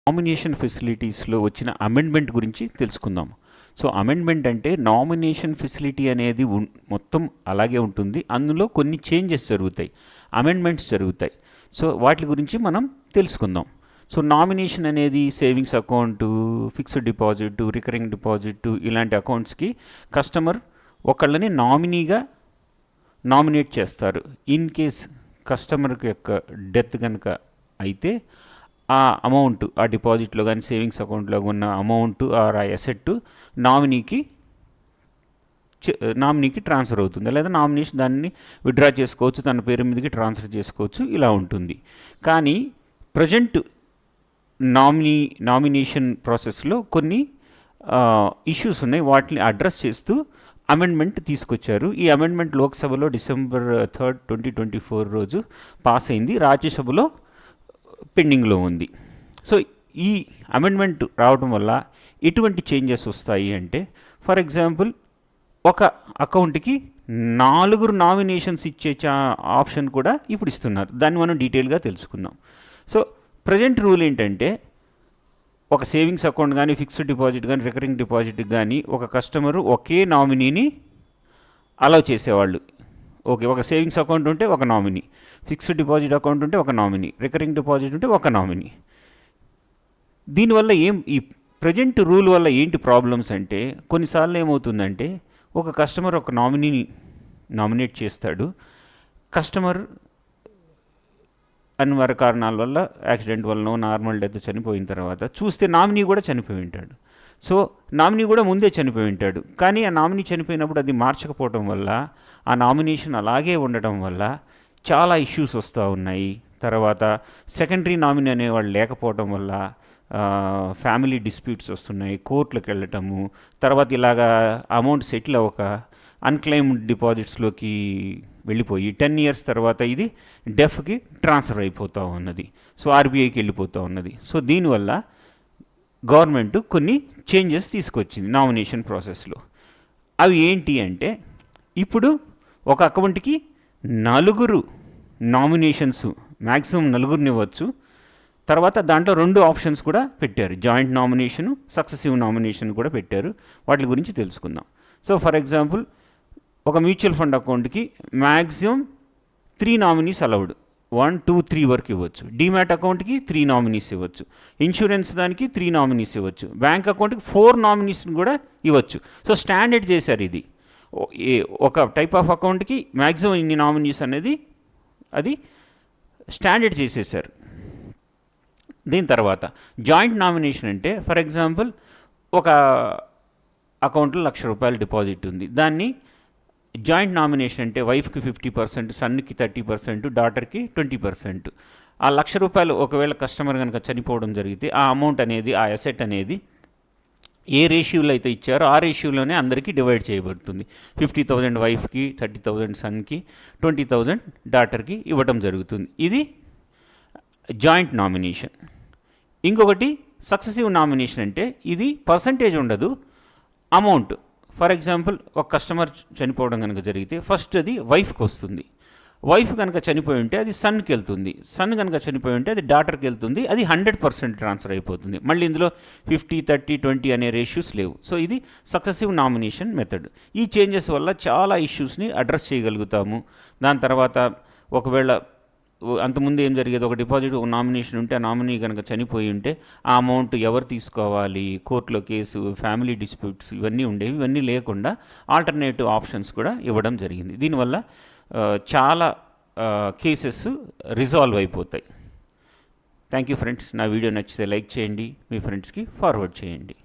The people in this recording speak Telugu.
నామినేషన్ ఫెసిలిటీస్లో వచ్చిన అమెండ్మెంట్ గురించి తెలుసుకుందాం. సో అమెండ్మెంట్ అంటే నామినేషన్ ఫెసిలిటీ అనేది మొత్తం అలాగే ఉంటుంది, అందులో కొన్ని చేంజెస్ జరుగుతాయి, అమెండ్మెంట్స్ జరుగుతాయి. సో వాటి గురించి మనం తెలుసుకుందాం. సో నామినేషన్ అనేది savings account, fixed deposit, recurring deposit ఇలాంటి అకౌంట్స్కి కస్టమర్ ఒకళ్ళని నామినీగా నామినేట్ చేస్తారు. ఇన్ కేస్ కస్టమర్ యొక్క డెత్ కనుక అయితే ఆ అమౌంట్, ఆ డిపాజిట్లో కానీ సేవింగ్స్ అకౌంట్లో ఉన్న అమౌంట్ ఆర్ ఆ అసెట్ నామినీకి ట్రాన్స్ఫర్ అవుతుంది, లేదా నామినేషన్ దాన్ని విత్డ్రా చేసుకోవచ్చు, తన పేరు మీదకి ట్రాన్స్ఫర్ చేసుకోవచ్చు, ఇలా ఉంటుంది. కానీ ప్రజెంట్ నామినేషన్ ప్రాసెస్లో కొన్ని ఇష్యూస్ ఉన్నాయి, వాటిని అడ్రస్ చేస్తూ అమెండ్మెంట్ తీసుకొచ్చారు. ఈ అమెండ్మెంట్ లోక్సభలో December 3, 2024 రోజు పాస్ అయింది, రాజ్యసభలో పెండింగ్లో ఉంది. సో ఈ అమెండ్మెంట్ రావడం వల్ల ఎటువంటి చేంజెస్ వస్తాయి అంటే, ఫర్ ఎగ్జాంపుల్ ఒక అకౌంట్కి 4 నామినేషన్స్ ఇచ్చే ఆప్షన్ కూడా ఇప్పుడు ఇస్తున్నారు. దాన్ని మనం డీటెయిల్గా తెలుసుకుందాం. సో ప్రజెంట్ రూల్ ఏంటంటే, ఒక సేవింగ్స్ అకౌంట్ కానీ, ఫిక్స్డ్ డిపాజిట్ కానీ, రికరింగ్ డిపాజిట్ కానీ ఒక కస్టమరు ఒకే నామినీని అలౌ చేసేవాళ్ళు. ఓకే, ఒక సేవింగ్స్ అకౌంట్ ఉంటే ఒక నామినీ, ఫిక్స్డ్ డిపాజిట్ అకౌంట్ ఉంటే ఒక నామినీ, రికరింగ్ డిపాజిట్ ఉంటే ఒక నామినీ. దీనివల్ల ఈ ప్రజెంట్ రూల్ వల్ల ఏంటి ప్రాబ్లమ్స్ అంటే, కొన్నిసార్లు ఏమవుతుందంటే ఒక కస్టమర్ ఒక నామినీని నామినేట్ చేస్తాడు, కస్టమర్ అనివార్య కారణాల వల్ల, యాక్సిడెంట్ వల్ల, నార్మల్ డెత్ చనిపోయిన తర్వాత చూస్తే నామినీ కూడా చనిపోయి ఉంటాడు. సో నామినీ కూడా ముందే చనిపోయి ఉంటాడు, కానీ ఆ నామినీ చనిపోయినప్పుడు అది మార్చకపోవడం వల్ల, ఆ నామినేషన్ అలాగే ఉండటం వల్ల చాలా ఇష్యూస్ వస్తూ ఉన్నాయి. తర్వాత సెకండరీ నామినీ అనేవాళ్ళు లేకపోవడం వల్ల ఫ్యామిలీ డిస్ప్యూట్స్ వస్తున్నాయి, కోర్టులకు వెళ్ళటము, తర్వాత ఇలాగా అమౌంట్ సెటిల్ అవ్వక అన్క్లెయిమ్డ్ డిపాజిట్స్లోకి వెళ్ళిపోయి 10 years తర్వాత ఇది డెఫ్కి ట్రాన్స్ఫర్ అయిపోతూ ఉన్నది, సో ఆర్బీఐకి వెళ్ళిపోతూ ఉన్నది. సో దీనివల్ల గవర్నమెంట్ కొన్ని చేంజెస్ తీసుకొచ్చింది నామినేషన్ ప్రాసెస్లో. అవి ఏంటి అంటే, ఇప్పుడు ఒక అకౌంట్కి 4 నామినేషన్స్, మ్యాక్సిమం 4 ఇవ్వచ్చు. తర్వాత దాంట్లో 2 ఆప్షన్స్ కూడా పెట్టారు, జాయింట్ నామినేషను, సక్సెసివ్ నామినేషన్ కూడా పెట్టారు. వాటి గురించి తెలుసుకుందాం. సో ఫర్ ఎగ్జాంపుల్ ఒక మ్యూచువల్ ఫండ్ అకౌంట్కి మ్యాక్సిమం 3 నామినీస్ అలౌడ్, 1, 2, 3 వరకు ఇవ్వచ్చు. డీమ్యాట్ అకౌంట్కి 3 నామినీస్ ఇవ్వచ్చు. ఇన్సూరెన్స్ దానికి 3 నామినీస్ ఇవ్వచ్చు. బ్యాంక్ అకౌంట్కి 4 నామినీస్ కూడా ఇవ్వచ్చు. సో స్టాండర్డ్ చేశారు ఇది. ఒక టైప్ ఆఫ్ అకౌంట్కి మ్యాక్సిమం ఇన్ని నామినీస్ అనేది అది స్టాండర్డ్ చేసేసారు. దీని తర్వాత జాయింట్ నామినేషన్ అంటే, ఫర్ ఎగ్జాంపుల్ ఒక అకౌంట్లో ₹1,00,000 డిపాజిట్ ఉంది, దాన్ని జాయింట్ నామినేషన్ అంటే వైఫ్కి 50%, సన్కి 30%, డాటర్కి 20%. ఆ ₹1,00,000 ఒకవేళ కస్టమర్ కనుక చనిపోవడం జరిగితే ఆ అమౌంట్ అనేది, ఆ అసెట్ అనేది ఏ రేషియోలో అయితే ఇచ్చారో ఆ రేషియోలోనే అందరికీ డివైడ్ చేయబడుతుంది. 50,000 వైఫ్కి, 30,000 సన్కి, 20,000 డాటర్కి ఇవ్వడం జరుగుతుంది. ఇది జాయింట్ నామినేషన్. ఇంకొకటి సక్సెసివ్ నామినేషన్ అంటే, ఇది పర్సంటేజ్ ఉండదు, అమౌంట్. ఫర్ ఎగ్జాంపుల్ ఒక కస్టమర్ చనిపోవడం కనుక జరిగితే ఫస్ట్ అది వైఫ్కి వస్తుంది, వైఫ్ కనుక చనిపోయి ఉంటే అది సన్కి వెళ్తుంది, సన్ కనుక చనిపోయి ఉంటే అది డాటర్కి వెళ్తుంది, అది 100% ట్రాన్స్ఫర్ అయిపోతుంది. మళ్ళీ ఇందులో 50, 30, 20 అనే రేషియోస్ లేవు. సో ఇది సక్సెసివ్ నామినేషన్ మెథడ్. ఈ చేంజెస్ వల్ల చాలా ఇష్యూస్ని అడ్రస్ చేయగలుగుతాము. దాని తర్వాత ఒకవేళ అంతకుముందు ఏం జరిగేది, ఒక డిపాజిట్, ఒక నామినేషన్ ఉంటే ఆ నామినీ కనుక చనిపోయి ఉంటే ఆ అమౌంట్ ఎవరు తీసుకోవాలి, కోర్టులో కేసు, ఫ్యామిలీ డిస్ప్యూట్స్ ఇవన్నీ ఉండేవి. ఇవన్నీ లేకుండా ఆల్టర్నేటివ్ ఆప్షన్స్ కూడా ఇవ్వడం జరిగింది. దీనివల్ల చాలా కేసెస్ రిజాల్వ్ అయిపోతాయి. Thank you friends. నా వీడియో నచ్చితే లైక్ చేయండి, మీ ఫ్రెండ్స్కి ఫార్వర్డ్ చేయండి.